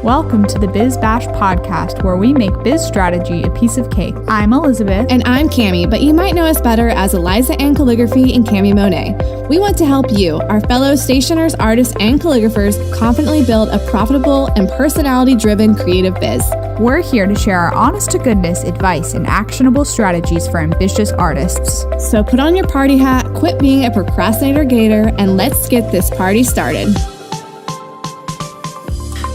Welcome to the Biz Bash podcast, where we make biz strategy a piece of cake. I'm Elizabeth. And I'm Cami, but you might know us better as Eliza Ann Calligraphy and Cami Monet. We want to help you, our fellow stationers, artists, and calligraphers, confidently build a profitable and personality-driven creative biz. We're here to share our honest-to-goodness advice and actionable strategies for ambitious artists. So put on your party hat, quit being a procrastinator gator, and let's get this party started.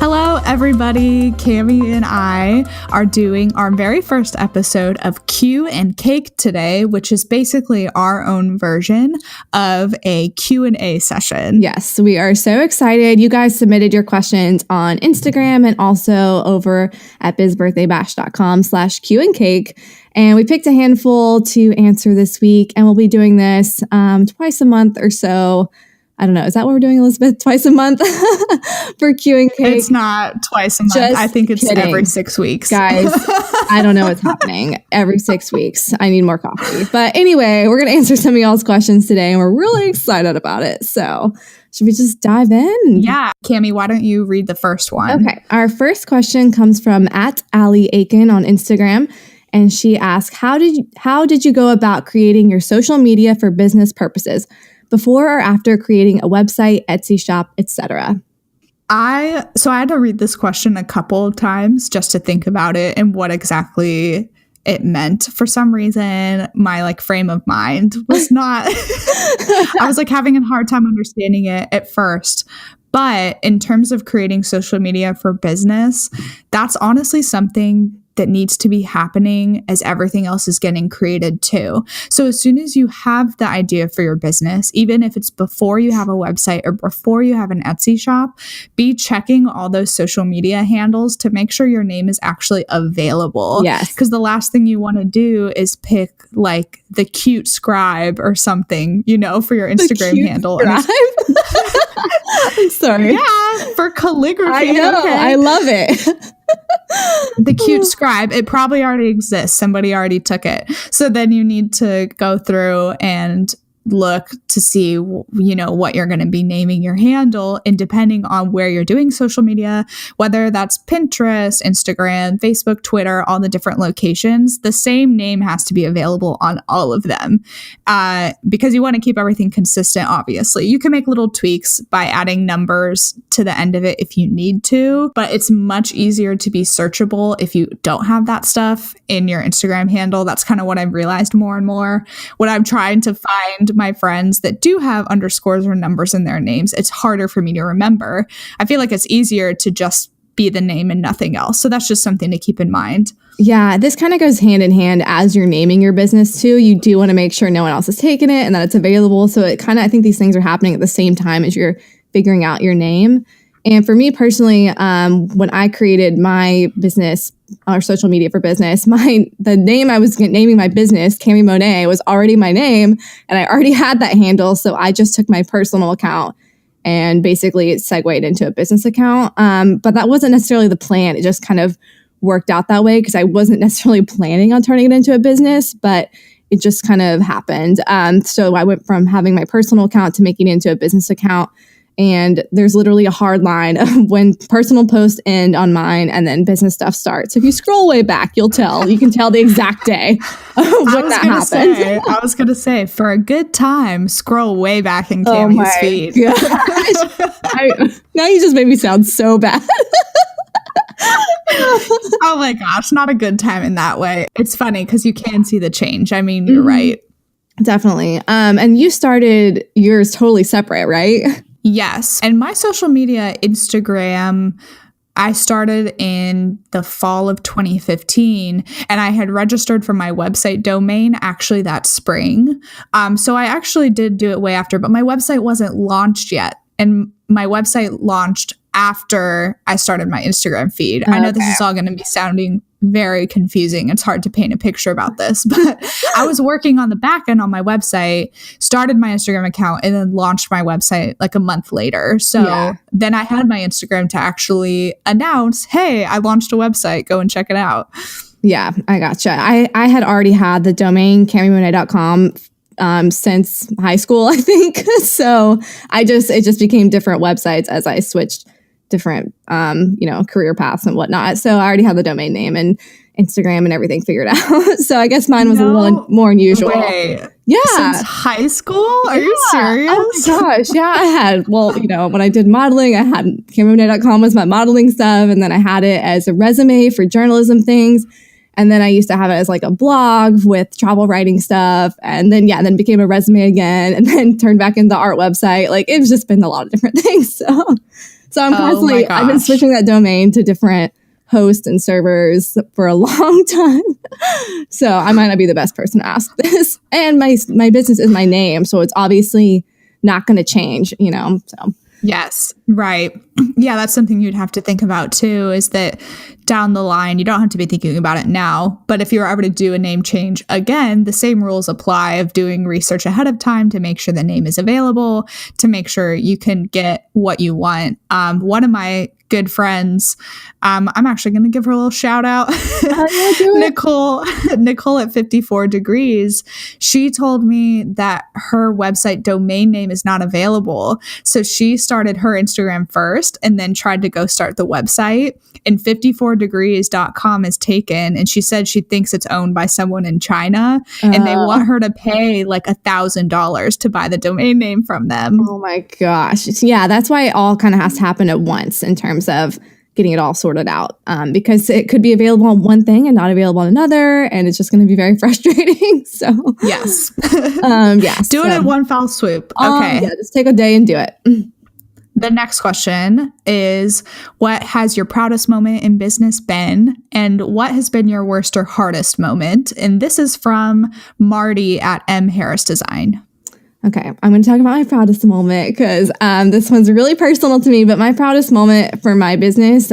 Hello, everybody. Cami and I are doing our very first episode of Q and Cake today, which is basically our own version of a Q&A session. Yes, we are so excited. You guys submitted your questions on Instagram and also over at bizbirthdaybash.com/Q and Cake. And we picked a handful to answer this week, and we'll be doing this twice a month or so. I don't know. Is that what we're doing, Elizabeth? Twice a month for Q and Cake? It's not twice a month. I think it's every 6 weeks. Guys, I don't know what's happening. Every 6 weeks. I need more coffee. But anyway, we're going to answer some of y'all's questions today, and we're really excited about it. So should we just dive in? Yeah. Cami, why don't you read the first one? Okay. Our first question comes from @AllieAiken on Instagram. And she asked, how did you go about creating your social media for business purposes? Before or after creating a website, Etsy shop, etc.? I had to read this question a couple of times just to think about it and what exactly it meant. For some reason, my frame of mind was not, I was having a hard time understanding it at first. But in terms of creating social media for business, that's honestly something that needs to be happening as everything else is getting created too. So as soon as you have the idea for your business, even if it's before you have a website or before you have an Etsy shop, be checking all those social media handles to make sure your name is actually available. Yes. Because the last thing you want to do is pick the cute scribe or something, for your Instagram handle. I'm sorry. Yeah, for calligraphy. I know. Okay. I love it. The cute scribe, it probably already exists. Somebody already took it. So then you need to go through and look to see, what you're going to be naming your handle. And depending on where you're doing social media, whether that's Pinterest, Instagram, Facebook, Twitter, all the different locations, the same name has to be available on all of them because you want to keep everything consistent, obviously. You can make little tweaks by adding numbers to the end of it if you need to, but it's much easier to be searchable if you don't have that stuff in your Instagram handle. That's kind of what I've realized more and more when I'm trying to find my friends that do have underscores or numbers in their names. It's harder for me to remember. I feel like it's easier to just be the name and nothing else. So that's just something to keep in mind. Yeah, this kind of goes hand in hand as you're naming your business too. You do want to make sure no one else has taken it and that it's available. So it kind of, I think these things are happening at the same time as you're figuring out your name. And for me personally, when I created my business or social media for business, the name I was naming my business, Cami Monet, was already my name, and I already had that handle. So I just took my personal account and basically it segued into a business account. But that wasn't necessarily the plan. It just kind of worked out that way because I wasn't necessarily planning on turning it into a business, but it just kind of happened. So I went from having my personal account to making it into a business account. And there's literally a hard line of when personal posts end on mine and then business stuff starts. If you scroll way back, you can tell the exact day when that happened. I was going to say, for a good time, scroll way back in Cami's feed. Now you just made me sound so bad. Oh my gosh, not a good time in that way. It's funny because you can see the change. I mean, you're right. Definitely. And you started yours totally separate, right? Yes. And my social media, Instagram, I started in the fall of 2015, and I had registered for my website domain actually that spring. So I actually did do it way after, but my website wasn't launched yet. And my website launched after I started my Instagram feed. I know this is all going to be sounding very confusing. It's hard to paint a picture about this, but I was working on the back end on my website, started my Instagram account, and then launched my website a month later. So then I had my Instagram to actually announce, hey, I launched a website. Go and check it out. Yeah, I gotcha. I had already had the domain camimonet.com since high school, I think. So it just became different websites as I switched different, career paths and whatnot. So I already had the domain name and Instagram and everything figured out. So I guess mine was a little more unusual. Way. Yeah. Since high school? Are you serious? Oh my gosh. Yeah, I had, when I did modeling, I had CameraMonet.com was my modeling stuff. And then I had it as a resume for journalism things. And then I used to have it as like a blog with travel writing stuff. And then, then became a resume again and then turned back into the art website. Like it's just been a lot of different things. So I'm constantly, I've been switching that domain to different hosts and servers for a long time. So I might not be the best person to ask this. And my business is my name. So it's obviously not going to change, so. Yes, right. Yeah, that's something you'd have to think about too, is that down the line, you don't have to be thinking about it now, but if you're ever to do a name change again, the same rules apply of doing research ahead of time to make sure the name is available, to make sure you can get what you want. One of my good friends, I'm actually going to give her a little shout out. Nicole at 54 Degrees. She told me that her website domain name is not available. So she started her Instagram first and then tried to go start the website, and 54degrees.com is taken. And she said she thinks it's owned by someone in China and they want her to pay like $1,000 to buy the domain name from them. Oh my gosh. Yeah, that's why it all kind of has to happen at once in terms of getting it all sorted out, because it could be available on one thing and not available on another, and it's just going to be very frustrating. So yes, do it in one foul swoop. Okay, just take a day and do it. The next question is, what has your proudest moment in business been, and what has been your worst or hardest moment? And this is from Marty at M Harris Design. Okay, I'm going to talk about my proudest moment because this one's really personal to me, but my proudest moment for my business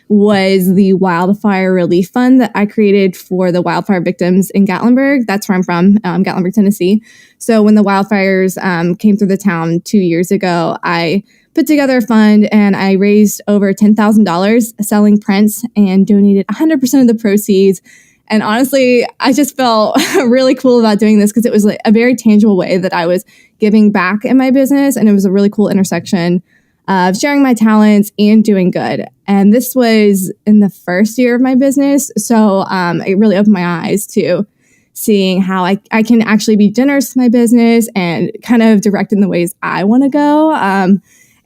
was the wildfire relief fund that I created for the wildfire victims in Gatlinburg. That's where I'm from, Gatlinburg, Tennessee. So when the wildfires came through the town 2 years ago, I put together a fund and I raised over $10,000 selling prints and donated 100% of the proceeds. And honestly, I just felt really cool about doing this because it was like a very tangible way that I was giving back in my business. And it was a really cool intersection of sharing my talents and doing good. And this was in the first year of my business. So it really opened my eyes to seeing how I can actually be generous to my business and kind of direct in the ways I want to go.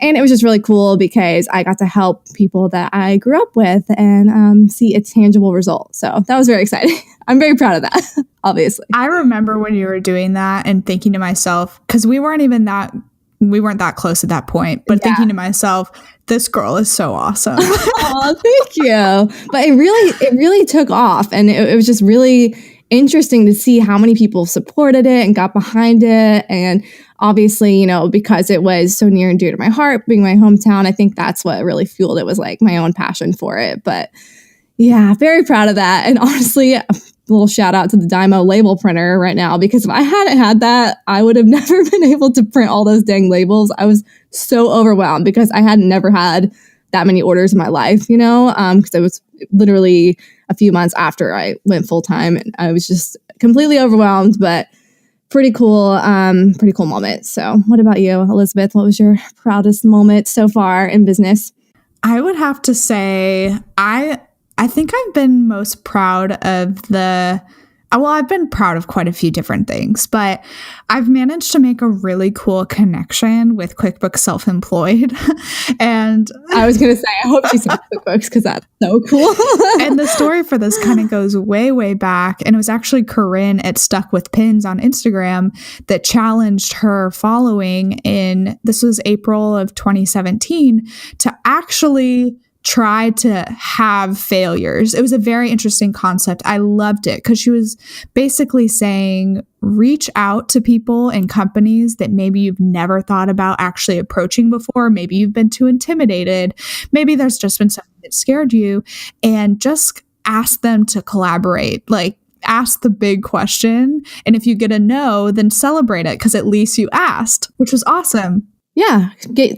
And it was just really cool because I got to help people that I grew up with and see a tangible result. So that was very exciting. I'm very proud of that, obviously. I remember when you were doing that and thinking to myself, because we weren't that close at that point, but thinking to myself, this girl is so awesome. Oh, thank you. But it really took off, and it was just really interesting to see how many people supported it and got behind it. And obviously, because it was so near and dear to my heart, being my hometown, I think that's what really fueled it, was like my own passion for it. But yeah, very proud of that. And honestly, a little shout out to the Dymo label printer right now, because if I hadn't had that, I would have never been able to print all those dang labels. I was so overwhelmed because I had never had that many orders in my life, because it was literally a few months after I went full time, and I was just completely overwhelmed, but pretty cool moment. So what about you, Elizabeth? What was your proudest moment so far in business? I would have to say, I think I've been most proud of I've been proud of quite a few different things, but I've managed to make a really cool connection with QuickBooks Self-Employed. And I was going to say, I hope she said QuickBooks because that's so cool. And the story for this kind of goes way, way back. And it was actually Corinne at Stuck with Pins on Instagram that challenged her following this was April of 2017, to actually try to have failures. It was a very interesting concept. I loved it because she was basically saying, reach out to people and companies that maybe you've never thought about actually approaching before. Maybe you've been too intimidated. Maybe there's just been something that scared you, and just ask them to collaborate. Like, ask the big question. And if you get a no, then celebrate it because at least you asked, which was awesome. Yeah.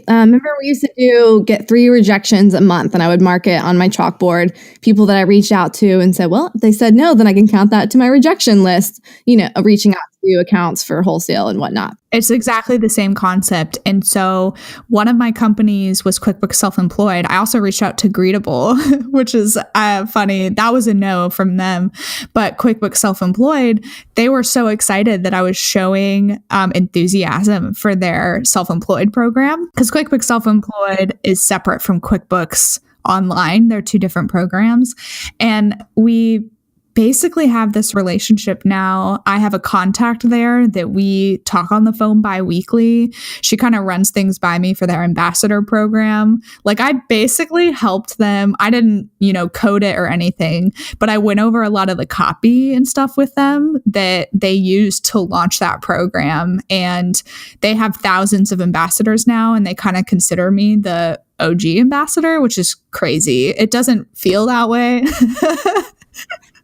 Remember we used to get 3 rejections a month, and I would mark it on my chalkboard, people that I reached out to and said, well, if they said no, then I can count that to my rejection list, reaching out to few accounts for wholesale and whatnot. It's exactly the same concept. And so one of my companies was QuickBooks Self-Employed. I also reached out to Greetable, which is funny. That was a no from them. But QuickBooks Self-Employed, they were so excited that I was showing enthusiasm for their self-employed program, because QuickBooks Self-Employed is separate from QuickBooks Online. They're two different programs. And we basically have this relationship now. I have a contact there that we talk on the phone bi-weekly. She kind of runs things by me for their ambassador program. Like, I basically helped them. I didn't, code it or anything, but I went over a lot of the copy and stuff with them that they used to launch that program. And they have thousands of ambassadors now, and they kind of consider me the OG ambassador, which is crazy. It doesn't feel that way.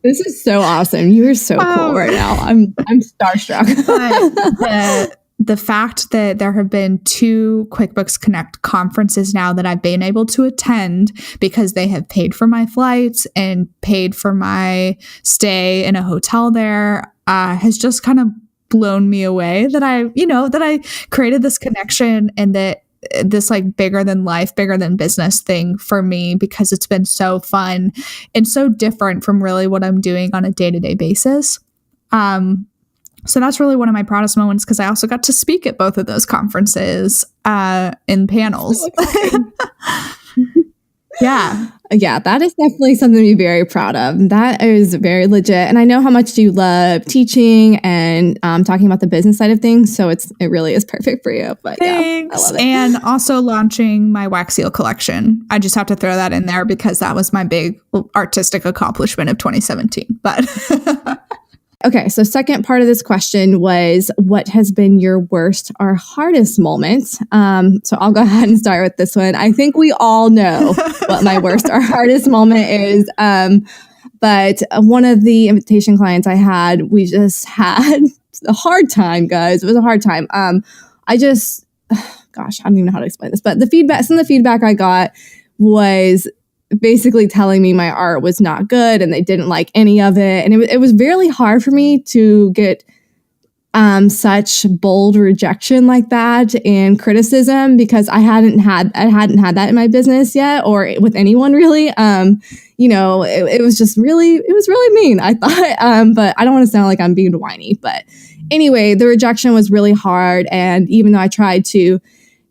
This is so awesome. You are so cool right now. I'm starstruck. But the fact that there have been 2 QuickBooks Connect conferences now that I've been able to attend because they have paid for my flights and paid for my stay in a hotel there has just kind of blown me away, that I created this connection, and that this like bigger than life, bigger than business thing for me, because it's been so fun and so different from really what I'm doing on a day-to-day basis. So that's really one of my proudest moments, because I also got to speak at both of those conferences in panels. So Yeah, that is definitely something to be very proud of. That is very legit. And I know how much you love teaching and talking about the business side of things. So it really is perfect for you. But thanks. Yeah, I love it. And also launching my wax seal collection. I just have to throw that in there because that was my big artistic accomplishment of 2017. But okay, so second part of this question was, what has been your worst or hardest moment? So I'll go ahead and start with this one. I think we all know what my worst or hardest moment is. But one of the invitation clients I had, we just had a hard time, guys. It was a hard time. I don't even know how to explain this, but some of the feedback I got was basically telling me my art was not good and they didn't like any of it. And it was really hard for me to get such bold rejection like that and criticism, because I hadn't had that in my business yet, or with anyone really. It was really mean, I thought. But I don't want to sound like I'm being whiny. But anyway, the rejection was really hard. And even though I tried to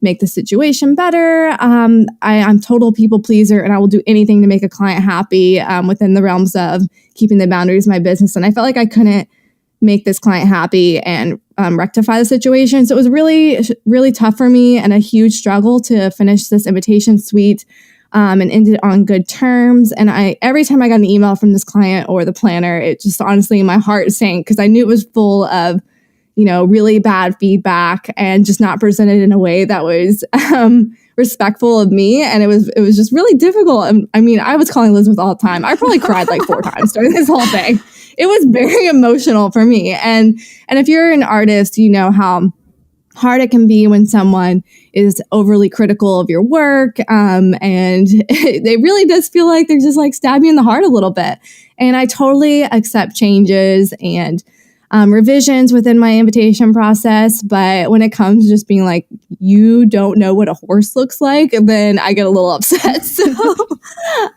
make the situation better, I'm total people pleaser, and I will do anything to make a client happy within the realms of keeping the boundaries of my business. And I felt like I couldn't make this client happy and rectify the situation. So it was really, really tough for me and a huge struggle to finish this invitation suite and end it on good terms. And every time I got an email from this client or the planner, it just honestly, my heart sank, because I knew it was full of really bad feedback and just not presented in a way that was respectful of me. And it was just really difficult. I mean, I was calling Elizabeth all the time. I probably cried like 4 times during this whole thing. It was very emotional for me. And if you're an artist, you know how hard it can be when someone is overly critical of your work. And it really does feel like they're just like stab you in the heart a little bit. And I totally accept changes and revisions within my invitation process. But when it comes to just being like, you don't know what a horse looks like, then I get a little upset. So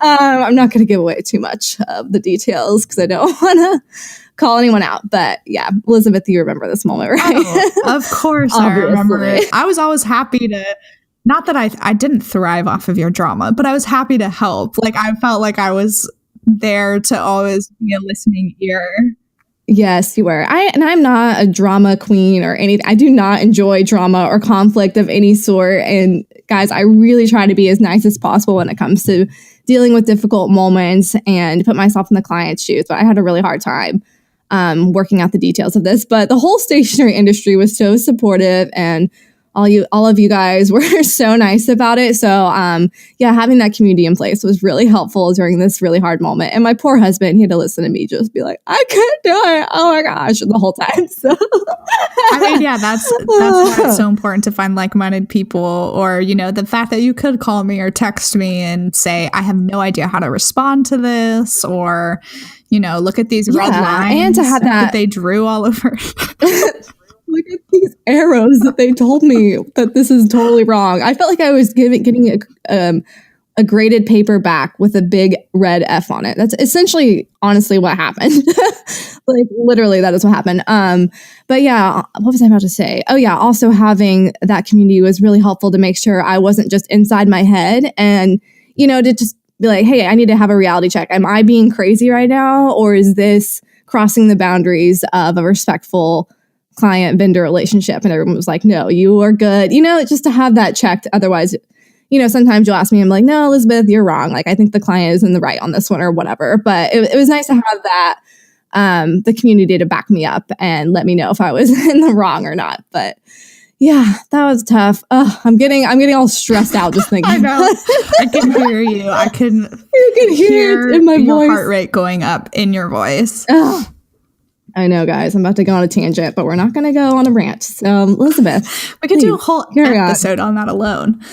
I'm not going to give away too much of the details because I don't want to call anyone out. But yeah, Elizabeth, you remember this moment, right? Oh, of course I remember it. I was always happy to, not that I didn't thrive off of your drama, but I was happy to help. Like, I felt like I was there to always be a listening ear. Yes, you were. I'm not a drama queen or anything. I do not enjoy drama or conflict of any sort. And guys, I really try to be as nice as possible when it comes to dealing with difficult moments and put myself in the client's shoes. But I had a really hard time working out the details of this. But the whole stationery industry was so supportive and all of you guys were so nice about it. So yeah, having that community in place was really helpful during this really hard moment. And my poor husband, he had to listen to me just be like, I can't do it. Oh my gosh, the whole time. So I mean, yeah, that's why it's so important to find like-minded people, or, you know, the fact that you could call me or text me and say, I have no idea how to respond to this, or, you know, look at these red lines and to have that they drew all over. Look at these arrows that they told me that this is totally wrong. I felt like I was getting a graded paper back with a big red F on it. That's essentially, honestly, what happened. Like, literally, that is what happened. But yeah, what was I about to say? Oh yeah, also having that community was really helpful to make sure I wasn't just inside my head, and, you know, to just be like, hey, I need to have a reality check. Am I being crazy right now? Or is this crossing the boundaries of a respectful client vendor relationship? And everyone was like, no, you are good. You know, just to have that checked. Otherwise, you know, sometimes you'll ask me, I'm like, no, Elizabeth, you're wrong. Like, I think the client is in the right on this one or whatever. But it was nice to have that, the community to back me up and let me know if I was in the wrong or not. But yeah, that was tough. I'm getting all stressed out just thinking. I know. I can hear you. I can you can hear it in my your voice. heart rate going up in your voice. I know, guys. I'm about to go on a tangent, but we're not going to go on a rant. So, Elizabeth, we could do a whole episode on that alone.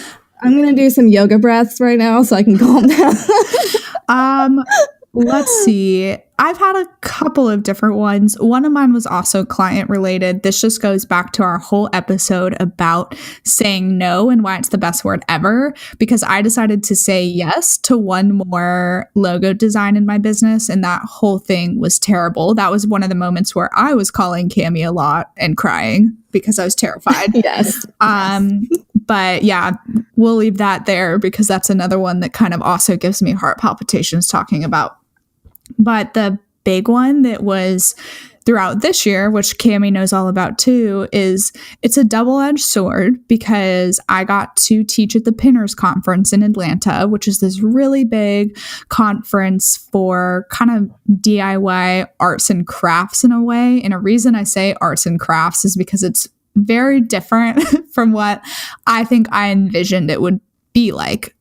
I'm going to do some yoga breaths right now so I can calm down. Let's see. I've had a couple of different ones. One of mine was also client related. This just goes back to our whole episode about saying no and why it's the best word ever, because I decided to say yes to one more logo design in my business, and that whole thing was terrible. That was one of the moments where I was calling Cami a lot and crying because I was terrified. Yes. But yeah, we'll leave that there because that's another one that kind of also gives me heart palpitations talking about. But the big one that was throughout this year, which Cami knows all about too, is it's a double-edged sword, because I got to teach at the Pinners Conference in Atlanta, which is this really big conference for kind of DIY arts and crafts in a way. And a reason I say arts and crafts is because it's very different from what I think I envisioned it would be like.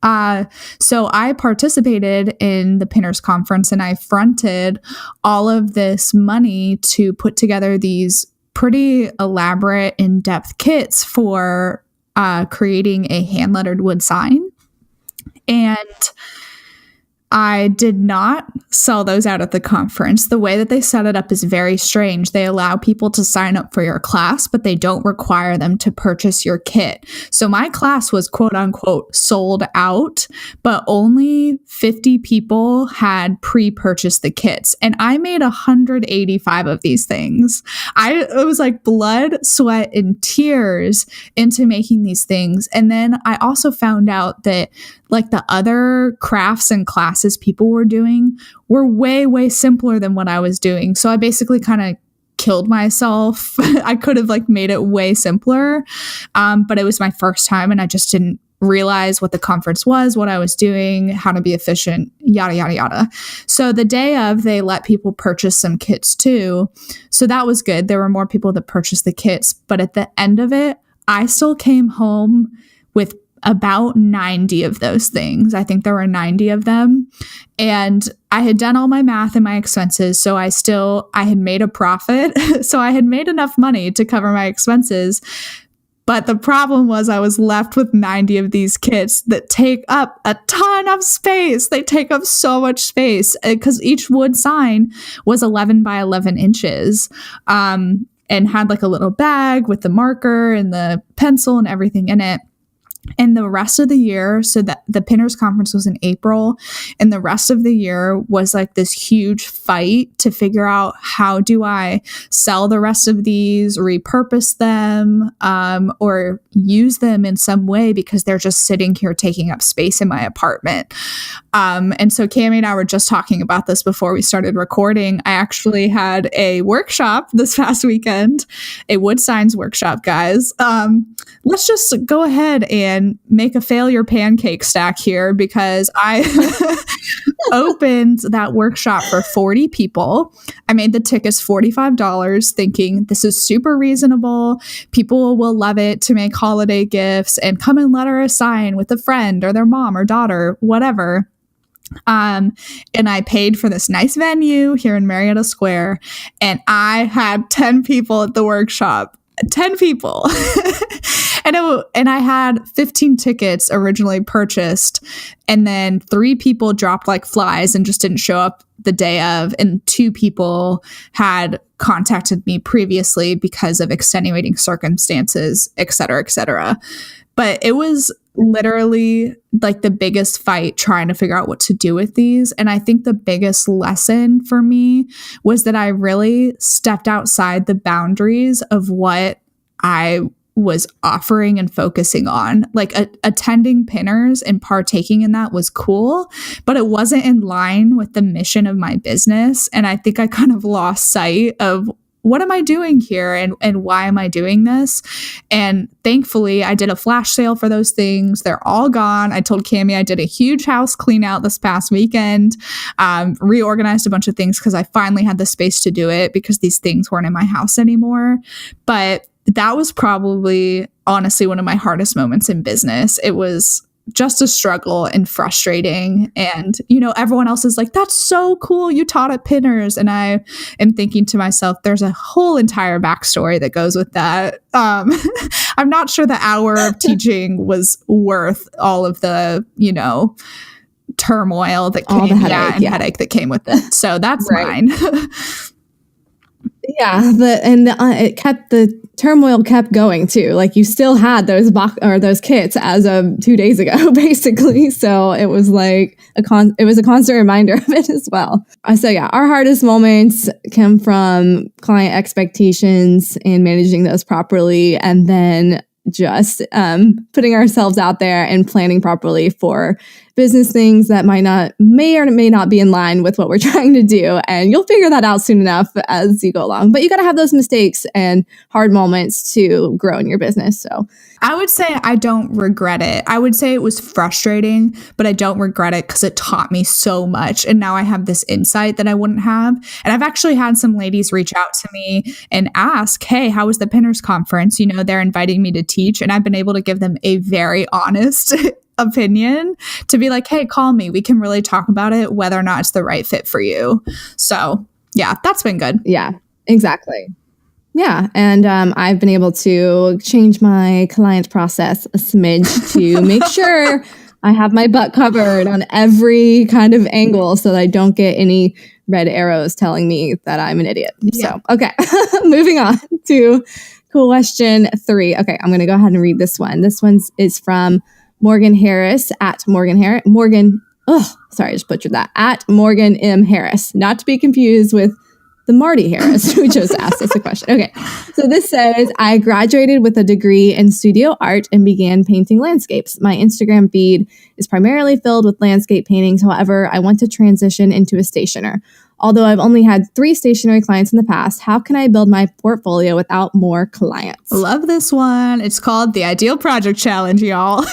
So I participated in the Pinners Conference, and I fronted all of this money to put together these pretty elaborate, in-depth kits for creating a hand-lettered wood sign. And I did not sell those out at the conference. The way that they set it up is very strange. They allow people to sign up for your class, but they don't require them to purchase your kit. So my class was quote unquote sold out, but only 50 people had pre-purchased the kits. And I made 185 of these things. It was like blood, sweat, and tears into making these things. And then I also found out that like the other crafts and classes people were doing were way, way simpler than what I was doing. So I basically kind of killed myself. I could have like made it way simpler. But it was my first time, and I just didn't realize what the conference was, what I was doing, how to be efficient, yada, yada, yada. So the day of, they let people purchase some kits too. So that was good. There were more people that purchased the kits. But at the end of it, I still came home with about 90 of those things. I think there were 90 of them. And I had done all my math and my expenses. So I had made a profit. So I had made enough money to cover my expenses. But the problem was I was left with 90 of these kits that take up a ton of space. They take up so much space because each wood sign was 11 by 11 inches. And had like a little bag with the marker and the pencil and everything in it. And the rest of the year, so that the Pinners Conference was in April, and the rest of the year was like this huge fight to figure out, how do I sell the rest of these, repurpose them, or use them in some way, because they're just sitting here taking up space in my apartment. And so Cami and I were just talking about this before we started recording. I actually had a workshop this past weekend, a wood signs workshop, guys. Let's just go ahead and and make a failure pancake stack here because I opened that workshop for 40 people. I made the tickets $45 thinking this is super reasonable. People will love it to make holiday gifts and come and let her assign with a friend or their mom or daughter, whatever. And I paid for this nice venue here in Marietta Square, and I had 10 people at the workshop. 10 people. and I had 15 tickets originally purchased, and then 3 people dropped like flies and just didn't show up the day of, and 2 people had contacted me previously because of extenuating circumstances, et cetera, et cetera. But it was literally like the biggest fight trying to figure out what to do with these. And I think the biggest lesson for me was that I really stepped outside the boundaries of what I was offering and focusing on. Like attending pinners and partaking in that was cool, but it wasn't in line with the mission of my business. And I think I kind of lost sight of what am I doing here and why am I doing this? And thankfully, I did a flash sale for those things. They're all gone. I told Cami I did a huge house clean out this past weekend, reorganized a bunch of things because I finally had the space to do it because these things weren't in my house anymore. But that was probably, honestly, one of my hardest moments in business. It was just a struggle and frustrating. And, everyone else is like, that's so cool. You taught at Pinners. And I am thinking to myself, there's a whole entire backstory that goes with that. I'm not sure the hour of teaching was worth all of the, turmoil that came, headache that came with it. So that's mine. Yeah, the turmoil kept going too. Like you still had those kits as of 2 days ago, basically. So it was like it was a constant reminder of it as well. So yeah, our hardest moments come from client expectations and managing those properly, and then just putting ourselves out there and planning properly for business things that may or may not be in line with what we're trying to do. And you'll figure that out soon enough as you go along. But you got to have those mistakes and hard moments to grow in your business. So I would say I don't regret it. I would say it was frustrating, but I don't regret it because it taught me so much. And now I have this insight that I wouldn't have. And I've actually had some ladies reach out to me and ask, hey, how was the Pinners conference? They're inviting me to teach. And I've been able to give them a very honest opinion to be like, hey, call me. We can really talk about it, whether or not it's the right fit for you. So yeah, that's been good. Yeah, exactly. Yeah. And I've been able to change my client process a smidge to make sure I have my butt covered on every kind of angle so that I don't get any red arrows telling me that I'm an idiot. Yeah. So, okay, moving on to question 3. Okay, I'm going to go ahead and read this one. This one is from Morgan Harris at Morgan Harris. I just butchered that. At Morgan M. Harris. Not to be confused with the Marty Harris who just asked us a question. Okay, so this says, I graduated with a degree in studio art and began painting landscapes. My Instagram feed is primarily filled with landscape paintings. However, I want to transition into a stationer. Although I've only had 3 stationery clients in the past, how can I build my portfolio without more clients? Love this one. It's called the Ideal Project Challenge, y'all.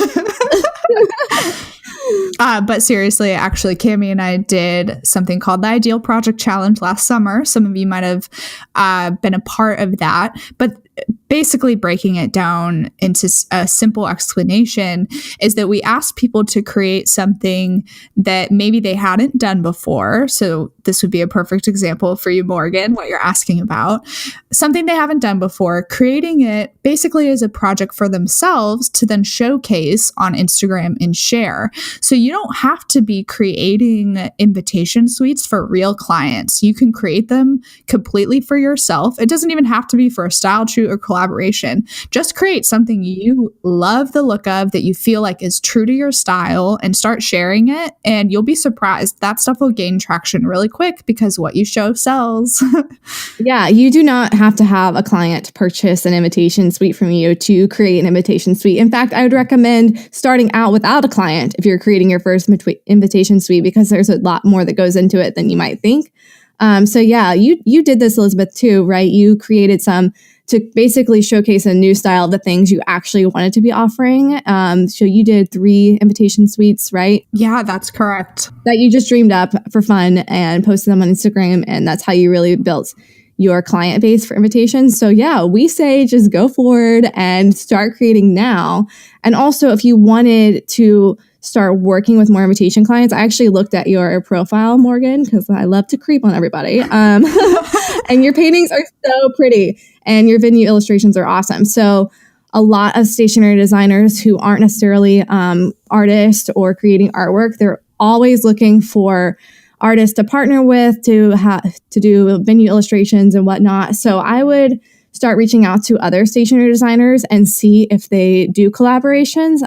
But seriously, actually, Cami and I did something called the Ideal Project Challenge last summer. Some of you might have been a part of that. But basically breaking it down into a simple explanation is that we asked people to create something that maybe they hadn't done before. So this would be a perfect example for you, Morgan, what you're asking about. Something they haven't done before, creating it basically as a project for themselves to then showcase on Instagram and share. So you don't have to be creating invitation suites for real clients. You can create them completely for yourself. It doesn't even have to be for a style shoot or collaboration. Just create something you love the look of, that you feel like is true to your style, and start sharing it. And you'll be surprised. That stuff will gain traction really quick because what you show sells. Yeah, you do not have to have a client purchase an invitation suite from you to create an invitation suite. In fact, I would recommend starting out without a client if you're creating your first invitation suite, because there's a lot more that goes into it than you might think. So yeah, you did this, Elizabeth, too, right? You created some to basically showcase a new style of the things you actually wanted to be offering. So you did 3 invitation suites, right? Yeah, that's correct. That you just dreamed up for fun and posted them on Instagram. And that's how you really built your client base for invitations. So yeah, we say just go forward and start creating now. And also, if you wanted to start working with more invitation clients, I actually looked at your profile, Morgan, because I love to creep on everybody. And your paintings are so pretty and your venue illustrations are awesome. So a lot of stationery designers who aren't necessarily artists or creating artwork, they're always looking for artists to partner with to do venue illustrations and whatnot. So I would start reaching out to other stationery designers and see if they do collaborations,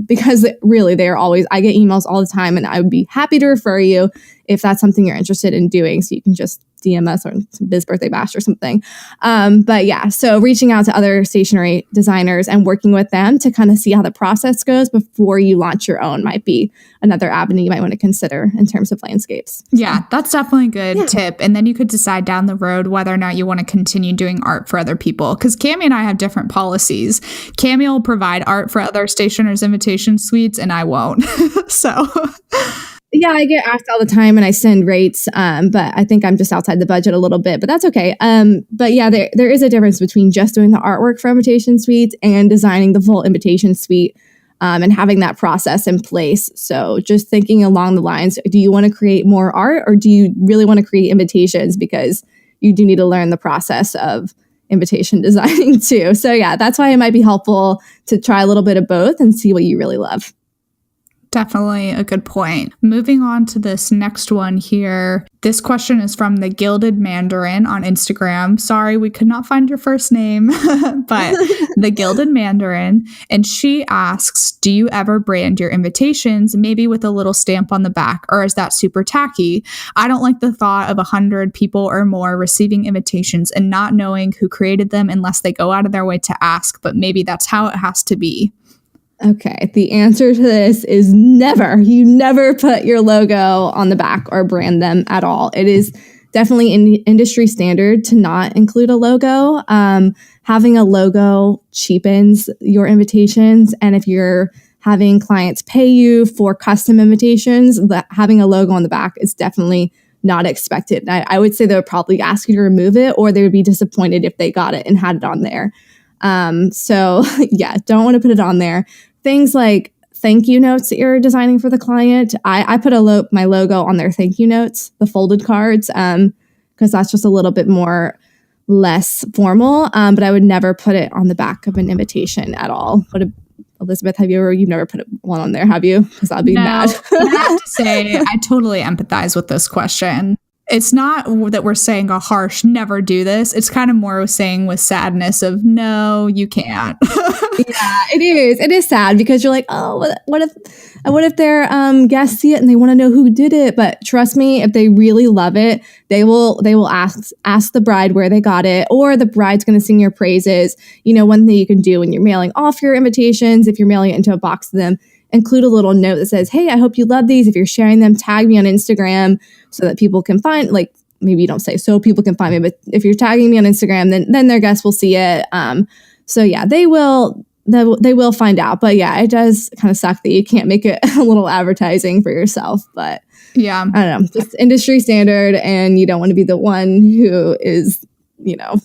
because really they are always, I get emails all the time and I would be happy to refer you if that's something you're interested in doing. So you can just DM us or Biz Birthday Bash or something. But yeah, so reaching out to other stationery designers and working with them to kind of see how the process goes before you launch your own might be another avenue you might want to consider in terms of landscapes. Yeah, that's definitely a good tip. And then you could decide down the road whether or not you want to continue doing art for other people. Because Cami and I have different policies. Cami will provide art for other stationers' invitation suites and I won't. So... Yeah, I get asked all the time and I send rates, but I think I'm just outside the budget a little bit, but that's okay. But yeah, there is a difference between just doing the artwork for invitation suites and designing the full invitation suite, and having that process in place. So just thinking along the lines, do you want to create more art or do you really want to create invitations? Because you do need to learn the process of invitation designing too. So yeah, that's why it might be helpful to try a little bit of both and see what you really love. Definitely a good point. Moving on to this next one here. This question is from the Gilded Mandarin on Instagram. Sorry, we could not find your first name, but the Gilded Mandarin. And she asks, do you ever brand your invitations, maybe with a little stamp on the back, or is that super tacky? I don't like the thought of 100 people or more receiving invitations and not knowing who created them unless they go out of their way to ask, but maybe that's how it has to be. Okay, the answer to this is never. You never put your logo on the back or brand them at all. It is definitely industry standard to not include a logo. Having a logo cheapens your invitations. And if you're having clients pay you for custom invitations, having a logo on the back is definitely not expected. I would say they would probably ask you to remove it, or they would be disappointed if they got it and had it on there. So yeah, don't want to put it on there. Things like thank you notes that you're designing for the client. I put my logo on their thank you notes, the folded cards, because that's just a little bit less formal. But I would never put it on the back of an invitation at all. Elizabeth, you've never put one on there, have you? Because I'll be mad. I have to say, I totally empathize with this question. It's not that we're saying a harsh never do this. It's kind of more saying with sadness of no, you can't. Yeah, it is. It is sad because you're like, oh, what if their guests see it and they want to know who did it? But trust me, if they really love it, they will ask the bride where they got it, or the bride's going to sing your praises. You know, one thing you can do when you're mailing off your invitations, if you're mailing it into a box to them, include a little note that says, hey, I hope you love these. If you're sharing them, tag me on Instagram so that people can find, like, maybe you don't say so people can find me, but if you're tagging me on Instagram, then their guests will see it. So yeah, they will find out. But yeah, it does kind of suck that you can't make it a little advertising for yourself. But yeah, I don't know, just industry standard, and you don't want to be the one who is,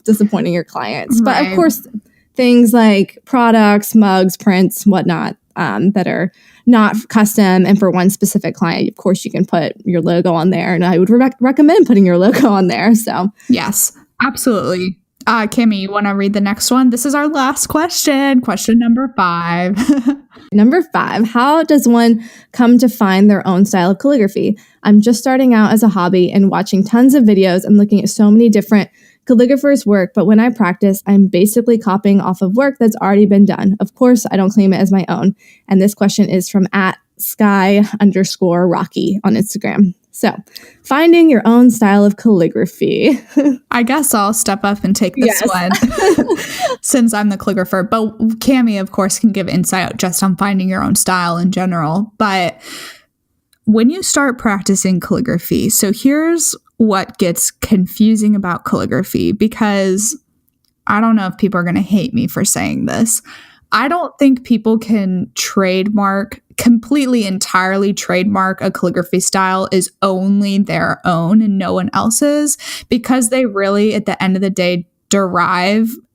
disappointing your clients. Right. But of course, things like products, mugs, prints, whatnot, that are not custom and for one specific client, of course you can put your logo on there, and I would recommend putting your logo on there. So yes, absolutely. Kimmy, you want to read the next one? This is our last question number 5. Number 5, how does one come to find their own style of calligraphy? I'm just starting out as a hobby and watching tons of videos and looking at so many different calligraphers' work, but when I practice, I'm basically copying off of work that's already been done. Of course, I don't claim it as my own. And this question is from @sky_Rocky on Instagram. So, finding your own style of calligraphy. I guess I'll step up and take this one since I'm the calligrapher. But Cami, of course, can give insight just on finding your own style in general. But when you start practicing calligraphy, so here's what gets confusing about calligraphy, because I don't know if people are going to hate me for saying this. I don't think people can completely entirely trademark a calligraphy style is only their own and no one else's, because they really, at the end of the day,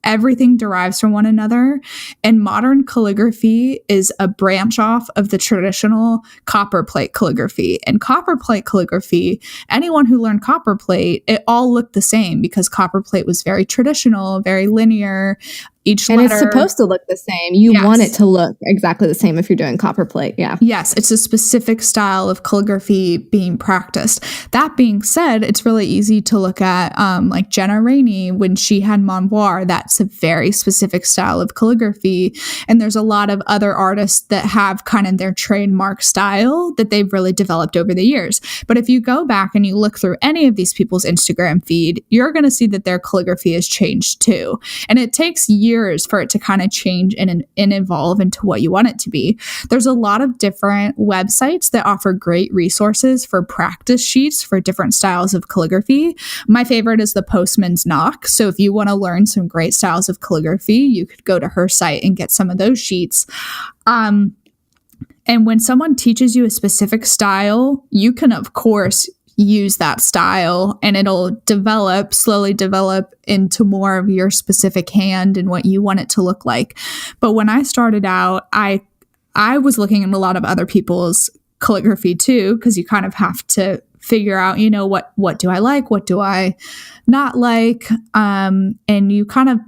everything derives from one another. And modern calligraphy is a branch off of the traditional copperplate calligraphy. And copperplate calligraphy, anyone who learned copperplate, it all looked the same because copperplate was very traditional, very linear. Each letter, it's supposed to look the same. You want it to look exactly the same if you're doing copperplate. Yeah. Yes, it's a specific style of calligraphy being practiced. That being said, it's really easy to look at like Jenna Rainey when she had Monvoir. That's a very specific style of calligraphy. And there's a lot of other artists that have kind of their trademark style that they've really developed over the years. But if you go back and you look through any of these people's Instagram feed, you're going to see that their calligraphy has changed too. And it takes years for it to kind of change and evolve into what you want it to be. There's a lot of different websites that offer great resources for practice sheets for different styles of calligraphy. My favorite is the Postman's Knock. So if you want to learn some great styles of calligraphy, you could go to her site and get some of those sheets. And when someone teaches you a specific style, you can, of course, use that style and it'll slowly develop into more of your specific hand and what you want it to look like. But when I started out, I was looking at a lot of other people's calligraphy too, because you kind of have to figure out, what do I like? What do I not like? And you kind of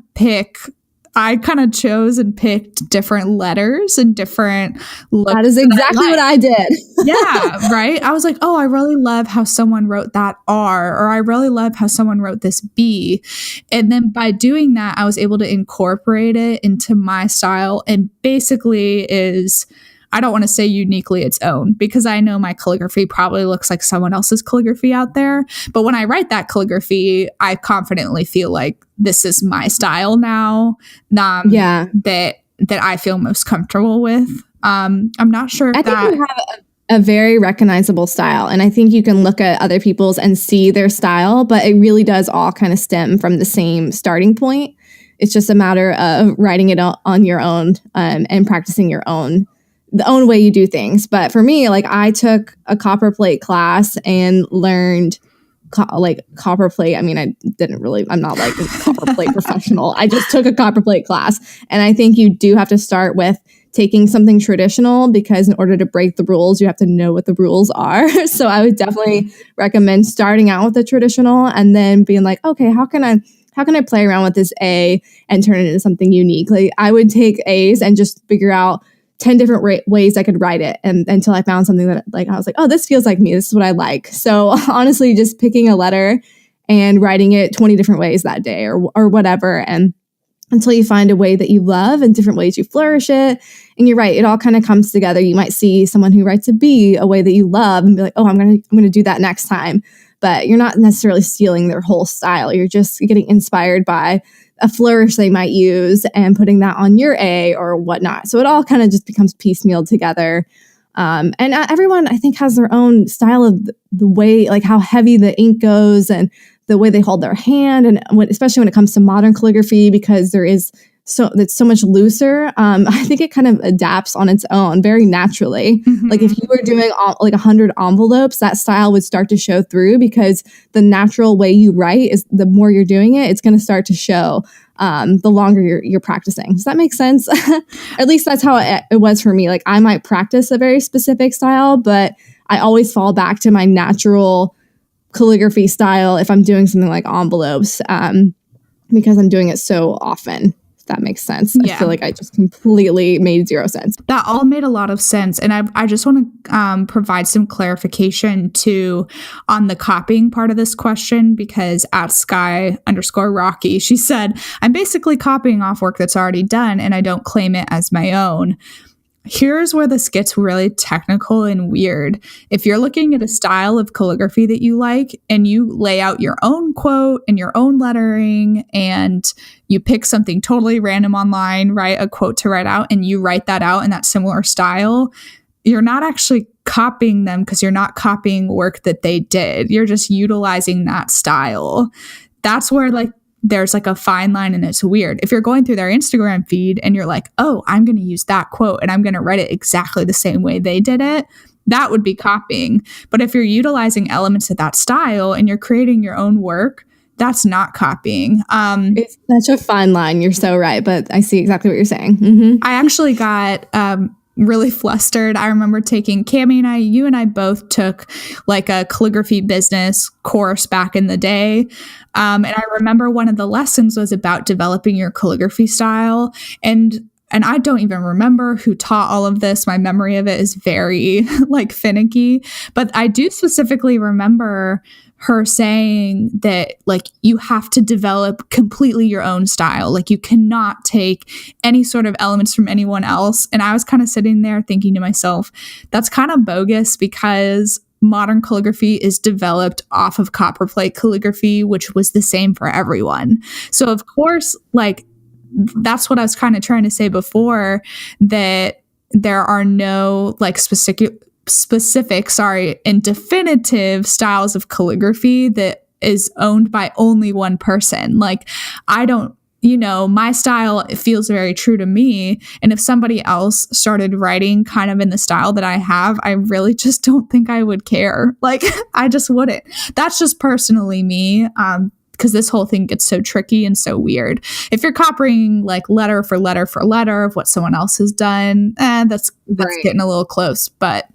I kind of chose and picked different letters and different looks. That is exactly what I did. Yeah, right? I was like, oh, I really love how someone wrote that R, or I really love how someone wrote this B. And then by doing that, I was able to incorporate it into my style, and basically I don't want to say uniquely its own, because I know my calligraphy probably looks like someone else's calligraphy out there. But when I write that calligraphy, I confidently feel like this is my style now. That I feel most comfortable with. I'm not sure if I think you have a very recognizable style. And I think you can look at other people's and see their style, but it really does all kind of stem from the same starting point. It's just a matter of writing it on your own and practicing the own way you do things. But for me, like, I took a copperplate class and learned copperplate. I mean, I'm not like a copperplate professional. I just took a copperplate class. And I think you do have to start with taking something traditional, because in order to break the rules, you have to know what the rules are. So I would definitely recommend starting out with the traditional and then being like, okay, how can I play around with this A and turn it into something unique? Like, I would take A's and just figure out 10 different ways I could write it, and until I found something that, like, I was like, oh, this feels like me. This is what I like. So honestly, just picking a letter and writing it 20 different ways that day or whatever. And until you find a way that you love and different ways you flourish it. And you're right, it all kind of comes together. You might see someone who writes a B a way that you love and be like, oh, I'm going to do that next time. But you're not necessarily stealing their whole style. You're just getting inspired by a flourish they might use and putting that on your A or whatnot. So it all kind of just becomes piecemeal together. And everyone, I think, has their own style of the way, like how heavy the ink goes and the way they hold their hand. And especially when it comes to modern calligraphy, because it's so much looser. I think it kind of adapts on its own very naturally. Mm-hmm. Like if you were doing like 100 envelopes, that style would start to show through, because the natural way you write is the more you're doing it, it's going to start to show the longer you're practicing. Does that make sense? At least that's how it was for me. Like, I might practice a very specific style, but I always fall back to my natural calligraphy style if I'm doing something like envelopes, because I'm doing it so often. If that makes sense. Yeah. I feel like I just completely made zero sense. That all made a lot of sense. And I just want to provide some clarification too on the copying part of this question, because at Sky_Rocky, she said, I'm basically copying off work that's already done and I don't claim it as my own. Here's where this gets really technical and weird. If you're looking at a style of calligraphy that you like and you lay out your own quote and your own lettering and you pick something totally random online, write a quote to write out, and you write that out in that similar style, you're not actually copying them, because you're not copying work that they did. You're just utilizing that style. That's where, like, there's like a fine line and it's weird. If you're going through their Instagram feed and you're like, oh, I'm going to use that quote and I'm going to write it exactly the same way they did it, that would be copying. But if you're utilizing elements of that style and you're creating your own work, that's not copying. It's such a fine line. You're so right. But I see exactly what you're saying. Mm-hmm. I actually got really flustered. I remember taking Cammie you and I both took like a calligraphy business course back in the day. And I remember one of the lessons was about developing your calligraphy style. And I don't even remember who taught all of this. My memory of it is very like finicky, but I do specifically remember her saying that like you have to develop completely your own style. Like you cannot take any sort of elements from anyone else. And I was kind of sitting there thinking to myself, that's kind of bogus because modern calligraphy is developed off of copperplate calligraphy, which was the same for everyone. So of course, like that's what I was kind of trying to say before, that there are no like specific and definitive styles of calligraphy that is owned by only one person. Like I don't, my style, it feels very true to me. And if somebody else started writing kind of in the style that I have, I really just don't think I would care. Like I just wouldn't. That's just personally me. Because this whole thing gets so tricky and so weird. If you're copying like letter for letter for letter of what someone else has done, that's right. Getting a little close. But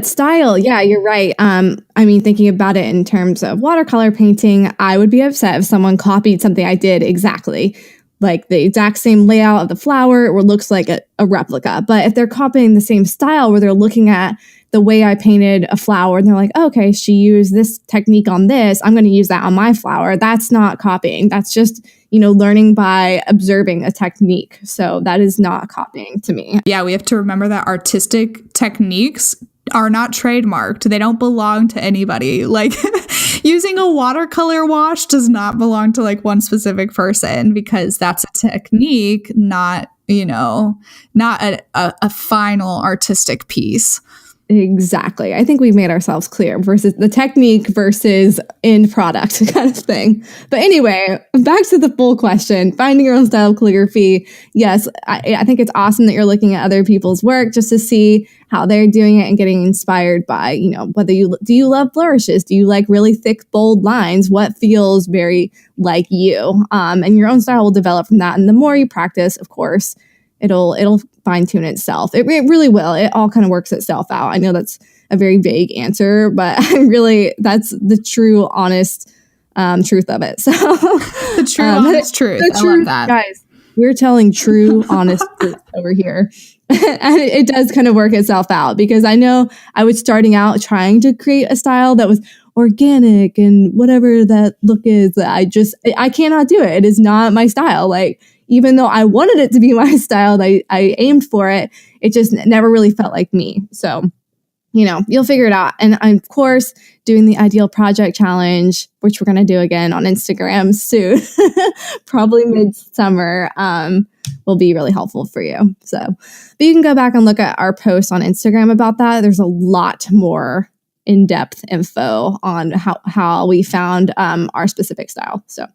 style, yeah, you're right. I mean, thinking about it in terms of watercolor painting, I would be upset if someone copied something I did exactly, like the exact same layout of the flower or looks like a replica. But if they're copying the same style where they're looking at the way I painted a flower and they're like, oh, okay, she used this technique on this, I'm going to use that on my flower. That's not copying. That's just, learning by observing a technique. So that is not copying to me. Yeah, we have to remember that artistic techniques are not trademarked. They don't belong to anybody. Like using a watercolor wash does not belong to like one specific person because that's a technique, not, not a final artistic piece. Exactly. I think we've made ourselves clear versus the technique versus end product kind of thing. But anyway, back to the full question, finding your own style of calligraphy. Yes, I think it's awesome that you're looking at other people's work just to see how they're doing it and getting inspired by, whether do you love flourishes? Do you like really thick, bold lines? What feels very like you? And your own style will develop from that. And the more you practice, of course, it'll fine tune itself. It really will. It all kind of works itself out. I know that's a very vague answer, but that's the true, honest truth of it. So the true, honest truth. I love that. Guys, we're telling true, honest truth over here. And it does kind of work itself out because I know I was starting out trying to create a style that was organic and whatever that look is. I cannot do it. It is not my style. Like, even though I wanted it to be my style, I aimed for it, it just never really felt like me. So, you'll figure it out. And I'm, of course, doing the Ideal Project Challenge, which we're going to do again on Instagram soon, probably midsummer, will be really helpful for you. So, but you can go back and look at our post on Instagram about that. There's a lot more in-depth info on how we found our specific style. So,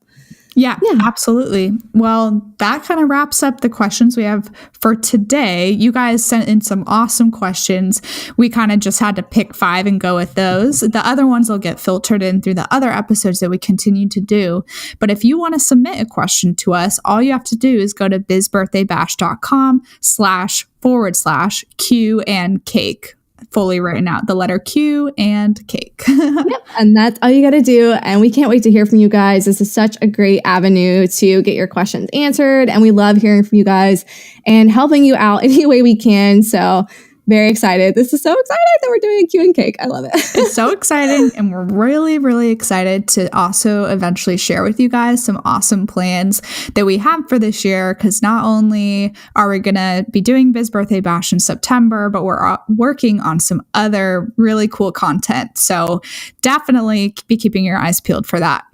Yeah, absolutely. Well, that kind of wraps up the questions we have for today. You guys sent in some awesome questions. We kind of just had to pick 5 and go with those. The other ones will get filtered in through the other episodes that we continue to do. But if you want to submit a question to us, all you have to do is go to bizbirthdaybash.com//Q and cake. Fully written out, the letter Q and cake. Yep, and that's all you got to do. And we can't wait to hear from you guys. This is such a great avenue to get your questions answered. And we love hearing from you guys and helping you out any way we can. So very excited. This is so exciting that we're doing a Q and cake. I love it. It's so exciting. And we're really, really excited to also eventually share with you guys some awesome plans that we have for this year. Because not only are we going to be doing Biz Birthday Bash in September, but we're working on some other really cool content. So definitely be keeping your eyes peeled for that.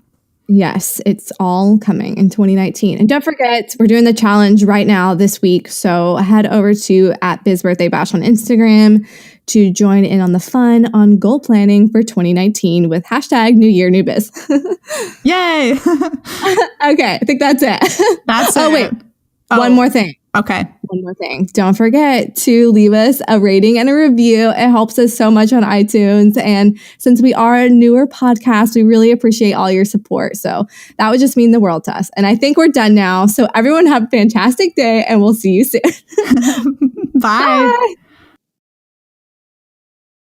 Yes, it's all coming in 2019. And don't forget, we're doing the challenge right now this week. So head over to @BizBirthdayBash on Instagram to join in on the fun on goal planning for 2019 with hashtag New Year, New Biz. Yay. Okay, I think that's it. That's Oh, it. wait. Oh, One more thing. Okay. One more thing. Don't forget to leave us a rating and a review. It helps us so much on iTunes. And since we are a newer podcast, we really appreciate all your support. So that would just mean the world to us. And I think we're done now. So everyone have a fantastic day and we'll see you soon. Bye. Bye.